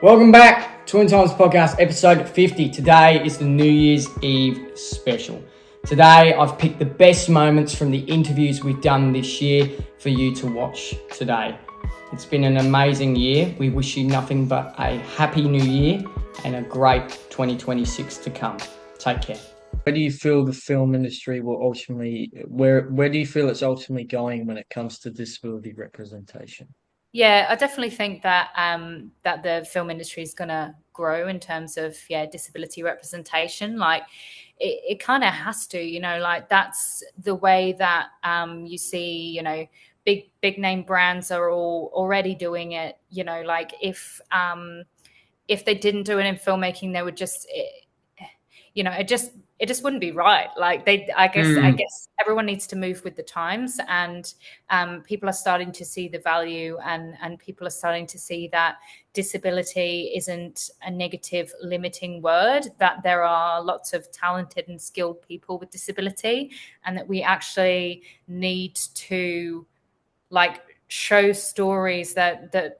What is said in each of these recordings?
Welcome back, Twin Times Podcast, episode 50. Today is the New Year's Eve special. Today, I've picked the best moments from the interviews we've done this year for you to watch today. It's been an amazing year. We wish you nothing but a happy new year and a great 2026 to come. Take care. Where do you feel the film industry will ultimately, where do you feel it's ultimately going when it comes to disability representation? Yeah, I definitely think that that the film industry is going to grow in terms of disability representation. Like it kind of has to, like that's the way that you see, big name brands are all already doing it. Like if they didn't do it in filmmaking, they would just it just wouldn't be right. Like I guess everyone needs to move with the times, and people are starting to see the value, and people are starting to see that disability isn't a negative limiting word, that there are lots of talented and skilled people with disability, and that we actually need to show stories that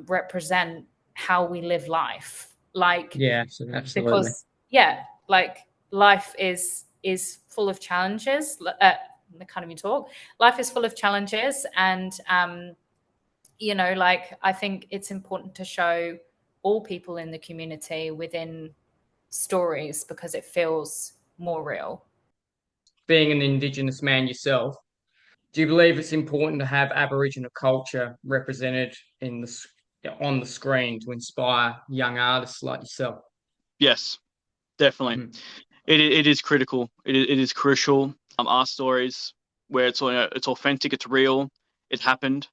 represent how we live life. Absolutely. Because life is full of challenges. I can't even talk. Life is full of challenges, and I think it's important to show all people in the community within stories because it feels more real. Being an Indigenous man yourself, do you believe it's important to have Aboriginal culture represented on the screen to inspire young artists like yourself? Yes, definitely. It is critical. It is crucial. Our stories where it's authentic, it's real, it happened.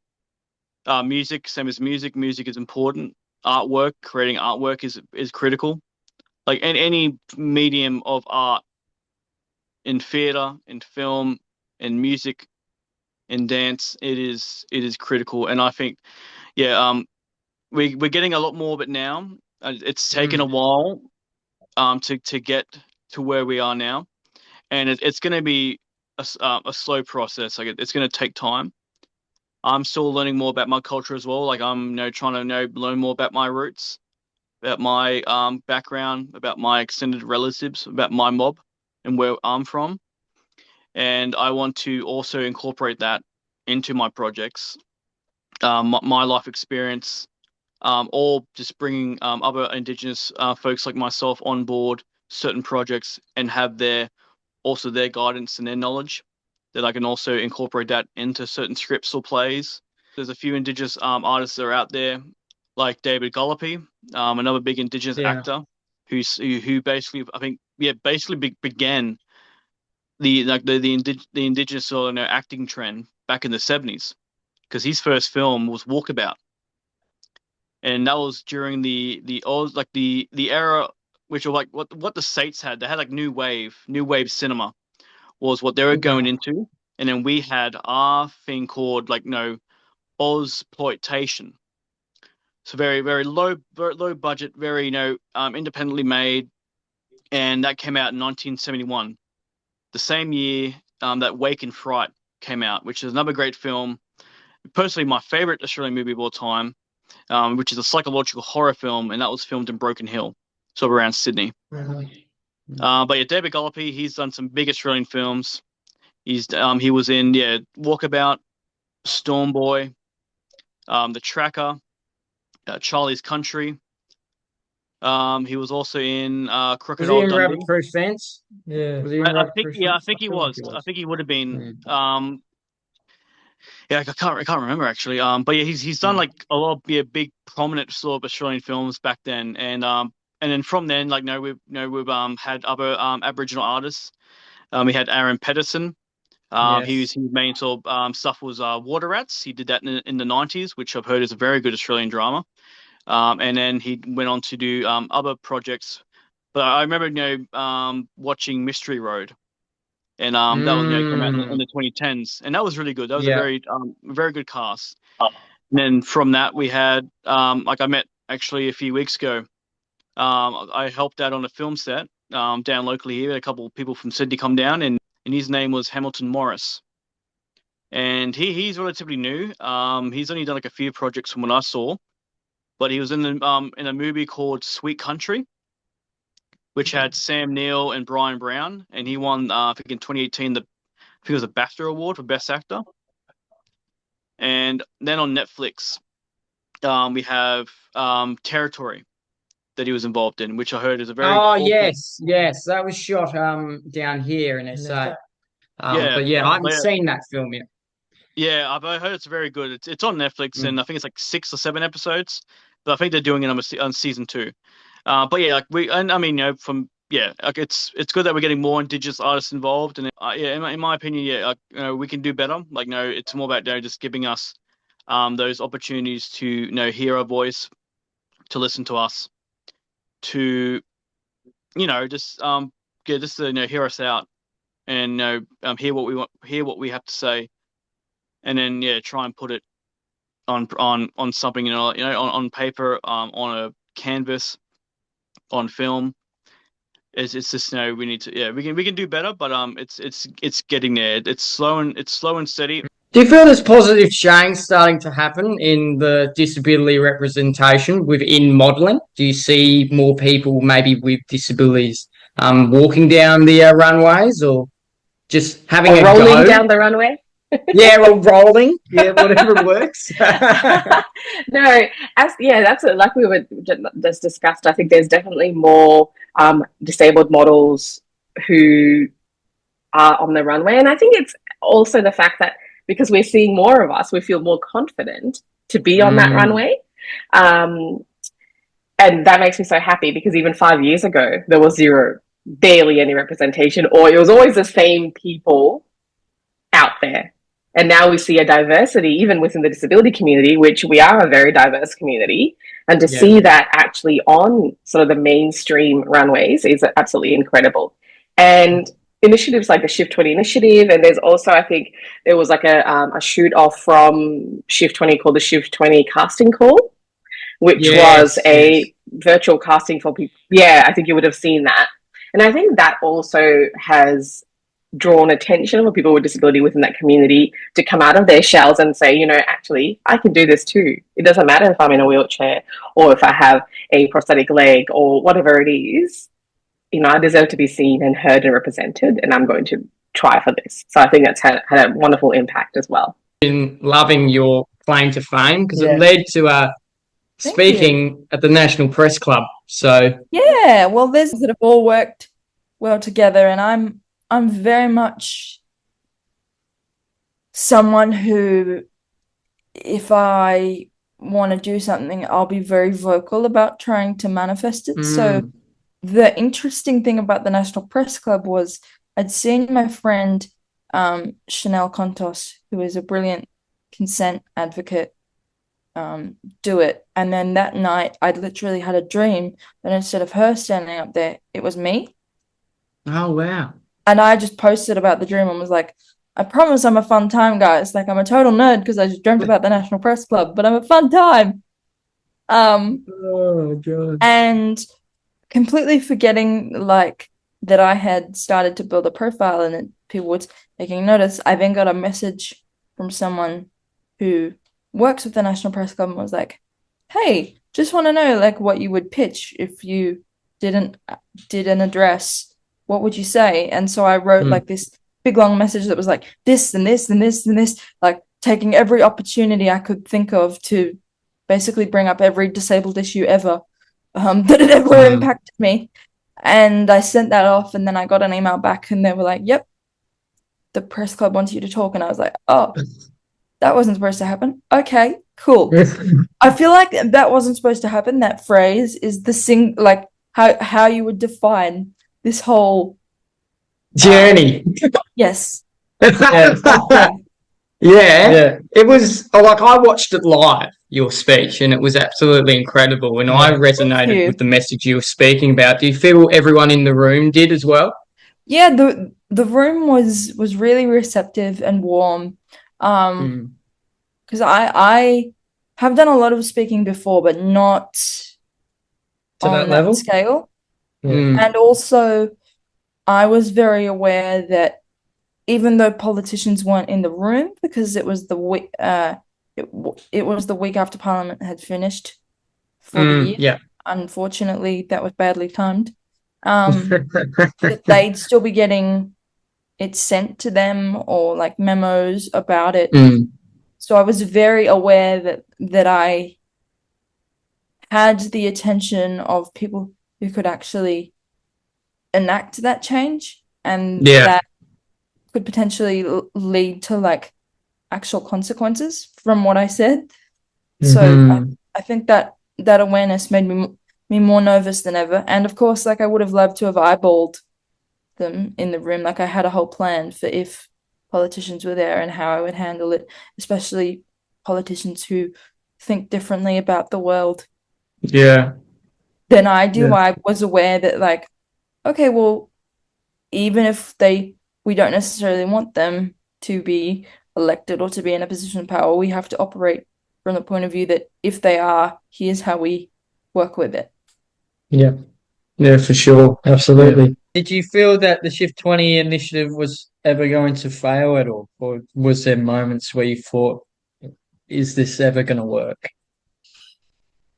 Music, same as music. Music is important. Artwork, creating artwork is critical. Like in any medium of art, in theater, in film, in music, in dance, it is critical. And I think, we're getting a lot more of it now. It's taken a while to get to where we are now, and it's going to be a slow process. Like it's going to take time. I'm still learning more about my culture as well. Like I'm trying to learn more about my roots, about my background, about my extended relatives, about my mob and where I'm from. And I want to also incorporate that into my projects, my life experience, or just bringing other Indigenous folks like myself on board certain projects and have their guidance and their knowledge, that I can also incorporate that into certain scripts or plays. There's a few Indigenous artists that are out there, like David Gollape, another big Indigenous actor, who basically, I think, began the Indigenous acting trend back in the 70s, because his first film was Walkabout, and that was during the old, like the era which are like what the States had. They had like new wave cinema was what they were going into, and then we had our thing called Ozploitation. So very low budget, very independently made, and that came out in 1971, the same year that Wake and Fright came out, which is another great film. Personally, my favorite Australian movie of all time, which is a psychological horror film, and that was filmed in Broken Hill, so around Sydney. But yeah, David Gollape, he's done some big Australian films. He was in Walkabout, Storm Boy, The Tracker, Charlie's Country. He was also in Crocodile Was he in Dundee. Rabbit Proof Fence? Yeah, was he in I think he was. I think he would have been. I can't remember actually. But yeah, he's done like a lot of big prominent sort of Australian films back then, and then from then, we've had other Aboriginal artists. We had Aaron Pedersen. His main sort of stuff was Water Rats. He did that in the 90s, which I've heard is a very good Australian drama. And then he went on to do other projects. But I remember watching Mystery Road. And that was came out in the 2010s, and that was really good. That was a very good cast. And then from that we had I met actually a few weeks ago. I helped out on a film set down locally here. A couple of people from Sydney come down, and his name was Hamilton Morris, and he's relatively new. He's only done like a few projects from what I saw, but he was in a movie called Sweet Country, which had Sam Neill and Brian Brown, and he won I think in 2018 I think it was a BAFTA award for Best Actor. And then on Netflix, we have Territory that he was involved in, which I heard is a very Oh cool yes, yes, that was shot down here in SA. Yeah, But yeah, I haven't yeah. seen that film yet. Yeah, I heard it's very good. It's on Netflix, and I think it's like 6 or 7 episodes. But I think they're doing it on season 2. But yeah, like I mean, like it's good that we're getting more Indigenous artists involved, and yeah, in my opinion, yeah, we can do better. Like, it's more about just giving us those opportunities to hear our voice, to listen to us, to just to hear us out, and hear what we want, hear what we have to say, and then try and put it on something, on paper, on a canvas, on film. It's just we need to, we can do better, but it's getting there. It's slow and steady. Do you feel there's positive change starting to happen in the disability representation within modelling? Do you see more people maybe with disabilities walking down the runways, or just having a rolling go? down the runway? Yeah, or rolling. Yeah, whatever works. No, that's like we were just discussed. I think there's definitely more disabled models who are on the runway, and I think it's also the fact that because we're seeing more of us, we feel more confident to be on that runway, and that makes me so happy, because even 5 years ago there was barely any representation, or it was always the same people out there. And now we see a diversity even within the disability community, which we are a very diverse community. And to see that actually on sort of the mainstream runways is absolutely incredible. And initiatives like the Shift 20 initiative, and there's also, I think there was like a shoot off from Shift 20 called the Shift 20 casting call, which was a virtual casting for people. Yeah, I think you would have seen that. And I think that also has drawn attention for people with disability within that community to come out of their shells and say, actually, I can do this too. It doesn't matter if I'm in a wheelchair or if I have a prosthetic leg or whatever it is. I deserve to be seen and heard and represented, and I'm going to try for this. So I think that's had a wonderful impact as well. Been loving your claim to fame, because it led to speaking at the National Press Club. So yeah, well, there's that have all worked well together, and I'm very much someone who, if I want to do something, I'll be very vocal about trying to manifest it. So the interesting thing about the National Press Club was I'd seen my friend Chanel Contos, who is a brilliant consent advocate, do it. And then that night I'd literally had a dream that instead of her standing up there, it was me. Oh, wow. And I just posted about the dream and was like, I promise I'm a fun time, guys. Like, I'm a total nerd because I just dreamt about the National Press Club, but I'm a fun time. Oh, God. And completely forgetting, like, that I had started to build a profile and that people were taking notice. I then got a message from someone who works with the National Press Club and was like, hey, just want to know, like, what you would pitch if you did an address. What would you say? And so I wrote like this big long message that was like this and this and this and this, like taking every opportunity I could think of to basically bring up every disabled issue ever that had ever impacted me. And I sent that off, and then I got an email back and they were like, yep, the press club wants you to talk. And I was like, oh, that wasn't supposed to happen. Okay, cool. I feel like that wasn't supposed to happen. That phrase is the like how you would define this whole journey. Yes. Yeah. It was like, I watched it live, your speech, and it was absolutely incredible. And I resonated with the message you were speaking about. Do you feel everyone in the room did as well? Yeah, the room was really receptive and warm. Because I have done a lot of speaking before, but not to on that level scale. And also, I was very aware that even though politicians weren't in the room, because it was the week it was the week after Parliament had finished, for the year. Yeah. Unfortunately, that was badly timed. That they'd still be getting it sent to them or like memos about it. So I was very aware that I had the attention of people who could actually enact that change, and that could potentially lead to like actual consequences from what I said. So I think that awareness made me more nervous than ever. And of course, like I would have loved to have eyeballed them in the room. Like I had a whole plan for if politicians were there and how I would handle it, especially politicians who think differently about the world than I do. I was aware that like, okay, well, even if we don't necessarily want them to be elected or to be in a position of power, we have to operate from the point of view that if they are, here's how we work with it. Yeah, for sure. Absolutely. Yeah. Did you feel that the Shift 20 initiative was ever going to fail at all? Or was there moments where you thought, is this ever going to work?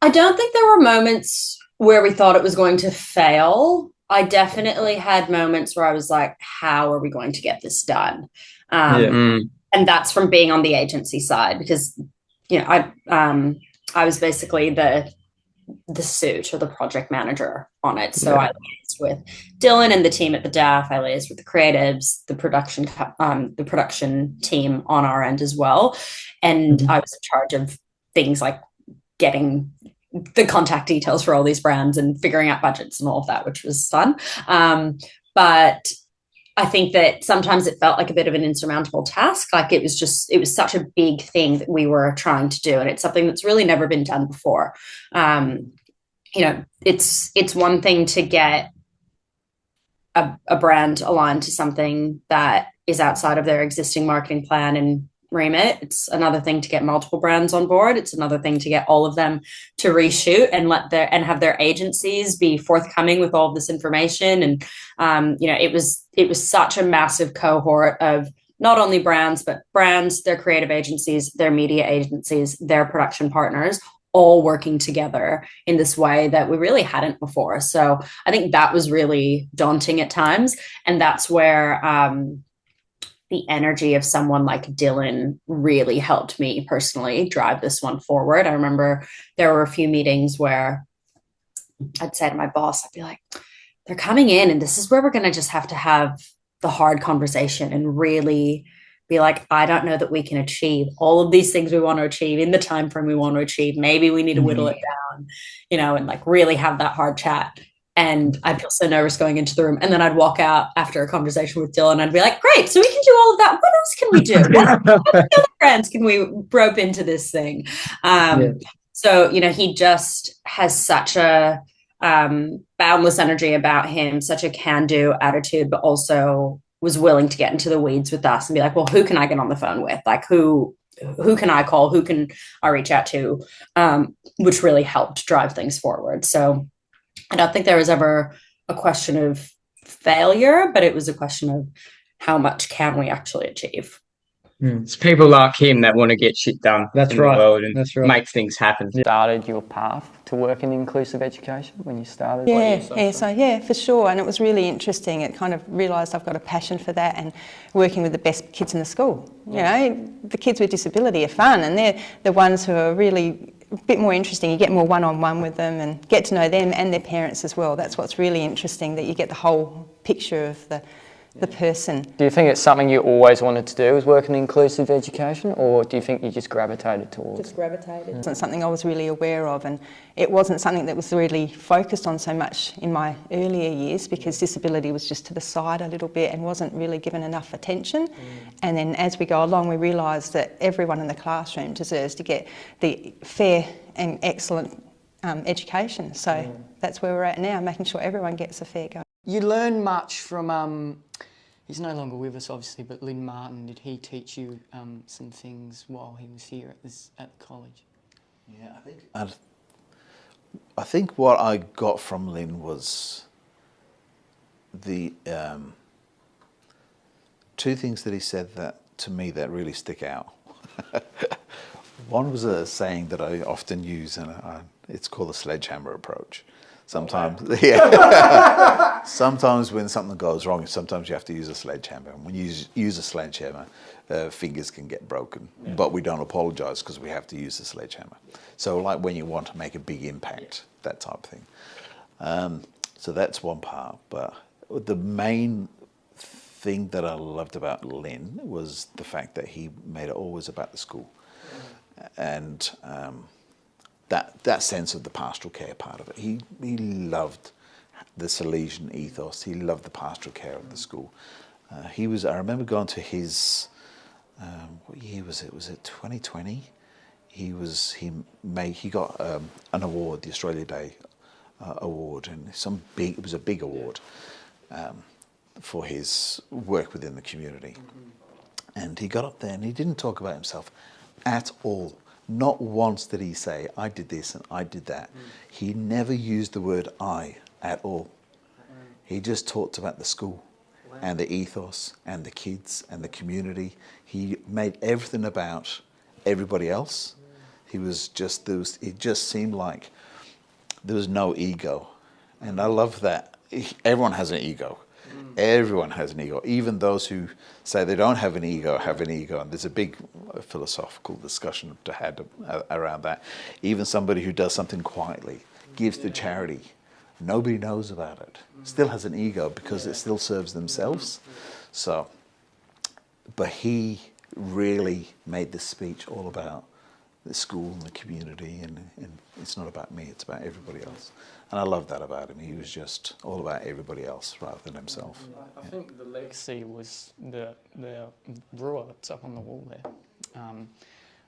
I don't think there were moments where we thought it was going to fail. I definitely had moments where I was like, how are we going to get this done? And that's from being on the agency side, because, you know, I was basically the suit or the project manager on it. So I liaised with Dylan and the team at the DAF. I liaised with the creatives, the production team on our end as well. And I was in charge of things like getting the contact details for all these brands and figuring out budgets and all of that, which was fun. But I think that sometimes it felt like a bit of an insurmountable task. Like it was such a big thing that we were trying to do. And it's something that's really never been done before. You know, it's one thing to get a brand aligned to something that is outside of their existing marketing plan and remit. It's another thing to get multiple brands on board. It's another thing to get all of them to reshoot and have their agencies be forthcoming with all of this information. And you know, it was such a massive cohort of not only brands, but brands, their creative agencies, their media agencies, their production partners, all working together in this way that we really hadn't before. So I think that was really daunting at times. And that's where the energy of someone like Dylan really helped me personally drive this one forward. I remember there were a few meetings where I'd say to my boss, I'd be like, they're coming in and this is where we're going to just have to have the hard conversation and really be like, I don't know that we can achieve all of these things we want to achieve in the time frame we want to achieve. Maybe we need to whittle it down, you know, and like really have that hard chat. And I'd feel so nervous going into the room. And then I'd walk out after a conversation with Dylan. I'd be like, great, so we can do all of that. What else can we do? What other brands can we rope into this thing? So, you know, he just has such a boundless energy about him, such a can-do attitude, but also was willing to get into the weeds with us and be like, well, who can I get on the phone with? Like, who can I call? Who can I reach out to? Which really helped drive things forward. So I don't think there was ever a question of failure, but it was a question of how much can we actually achieve. It's people like him that want to get shit done in the world and make things happen. Started your path to work in inclusive education when you started? Yeah, for sure. And it was really interesting. It kind of realised I've got a passion for that and working with the best kids in the school. You know, the kids with disability are fun and they're the ones who are really a bit more interesting. You get more one-on-one with them and get to know them and their parents as well. That's what's really interesting, that you get the whole picture of the person. Do you think it's something you always wanted to do, is work in inclusive education, or do you think you just gravitated towards it? Just gravitated. It wasn't something I was really aware of, and it wasn't something that was really focused on so much in my earlier years, because disability was just to the side a little bit and wasn't really given enough attention. And then as we go along, we realised that everyone in the classroom deserves to get the fair and excellent education. So that's where we're at now, making sure everyone gets a fair go. You learn much from, he's no longer with us obviously, but Lynn Martin, did he teach you some things while he was here at the college? Yeah, I think what I got from Lynn was the two things that he said that to me that really stick out. One was a saying that I often use, and It's called the sledgehammer approach. Sometimes, yeah. Sometimes when something goes wrong, sometimes you have to use a sledgehammer. And when you use a sledgehammer, fingers can get broken. But we don't apologise because we have to use the sledgehammer. So like when you want to make a big impact, that type of thing. So that's one part. But the main thing that I loved about Lynn was the fact that he made it always about the school. And that sense of the pastoral care part of it. He loved the Salesian ethos. He loved the pastoral care of the school. I remember going to his, what year was it? Was it 2020? He got an award, the Australia Day award, and it was a big award for his work within the community. And he got up there and he didn't talk about himself at all. Not once did he say, I did this and I did that. He never used the word I at all. He just talked about the school and the ethos and the kids and the community. He made everything about everybody else. It just seemed like there was no ego. And I love that. Everyone has an ego. Everyone has an ego. Even those who say they don't have an ego have an ego. And there's a big philosophical discussion to have around that. Even somebody who does something quietly, gives to charity, nobody knows about it, still has an ego because it still serves themselves. So, but he really made this speech all about the school and the community, and it's not about me, it's about everybody else. And I love that about him. He was just all about everybody else rather than himself. I think the legacy was the ruler that's up on the wall there,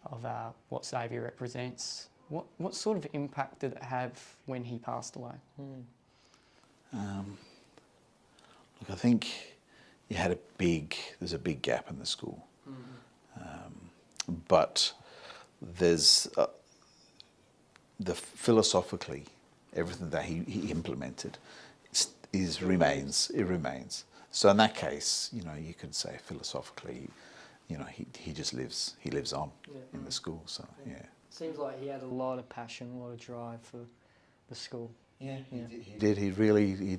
of what Xavier represents. What sort of impact did it have when he passed away? Look, I think there's a big gap in the school. But there's philosophically, everything that he implemented remains. So in that case, you could say philosophically, he just lives on in the school. So yeah. Seems like he had a lot of passion, a lot of drive for the school. Yeah, he did. He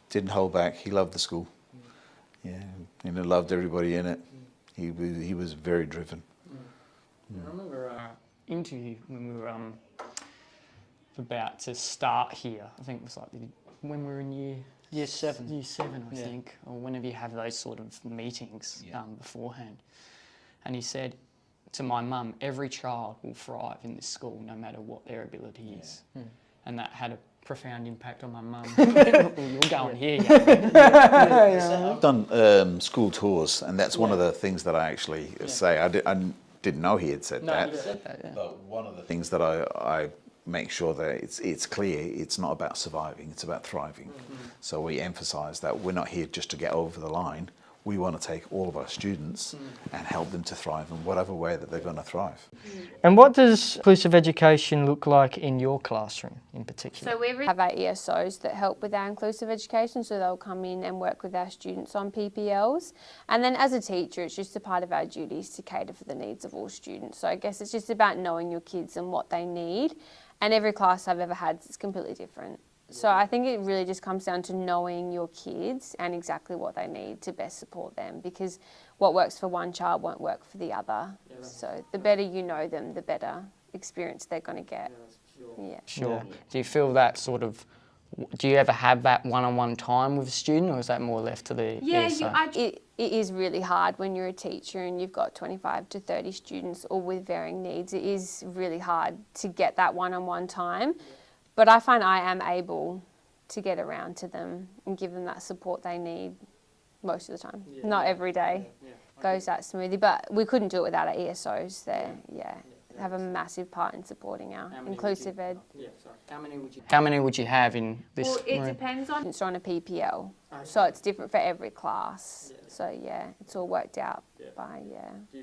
didn't hold back. He loved the school. Yeah, and he loved everybody in it. He was very driven. I remember our interview when we were about to start here. I think it was like when we were in year 7. Year 7, I think, or whenever you have those sort of meetings beforehand. And he said to my mum, every child will thrive in this school no matter what their ability is. And that had a profound impact on my mum. You're going here, I've done school tours, and that's one of the things that I actually say. I didn't know he had said that. Said that, But one of the things that I make sure that it's clear, it's not about surviving, it's about thriving. So we emphasise that we're not here just to get over the line. We want to take all of our students and help them to thrive in whatever way that they're going to thrive. And what does inclusive education look like in your classroom in particular? So we have our ESOs that help with our inclusive education, so they'll come in and work with our students on PPLs. And then as a teacher, it's just a part of our duties to cater for the needs of all students. So I guess it's just about knowing your kids and what they need. And every class I've ever had is completely different. So I think it really just comes down to knowing your kids and exactly what they need to best support them, because what works for one child won't work for the other. So the better you know them, the better experience they're going to get. Sure. Do you feel that do you ever have that one-on-one time with a student, or is that more left to the ESO? It is really hard when you're a teacher and you've got 25 to 30 students all with varying needs. It is really hard to get that one-on-one time. But I find I am able to get around to them and give them that support they need most of the time. Not every day goes that smoothly, but we couldn't do it without our ESOs. They have a massive part in supporting our inclusive ed. How many would you have in this Well, it room? depends on, it's on a PPL, so it's different for every class. So it's all worked out by, Do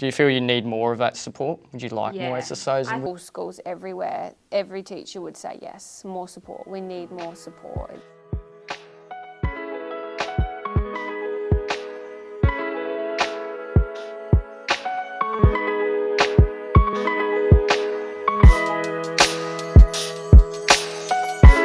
you feel you need more of that support? Would you like more SSOs? All schools everywhere, every teacher would say yes, more support. We need more support.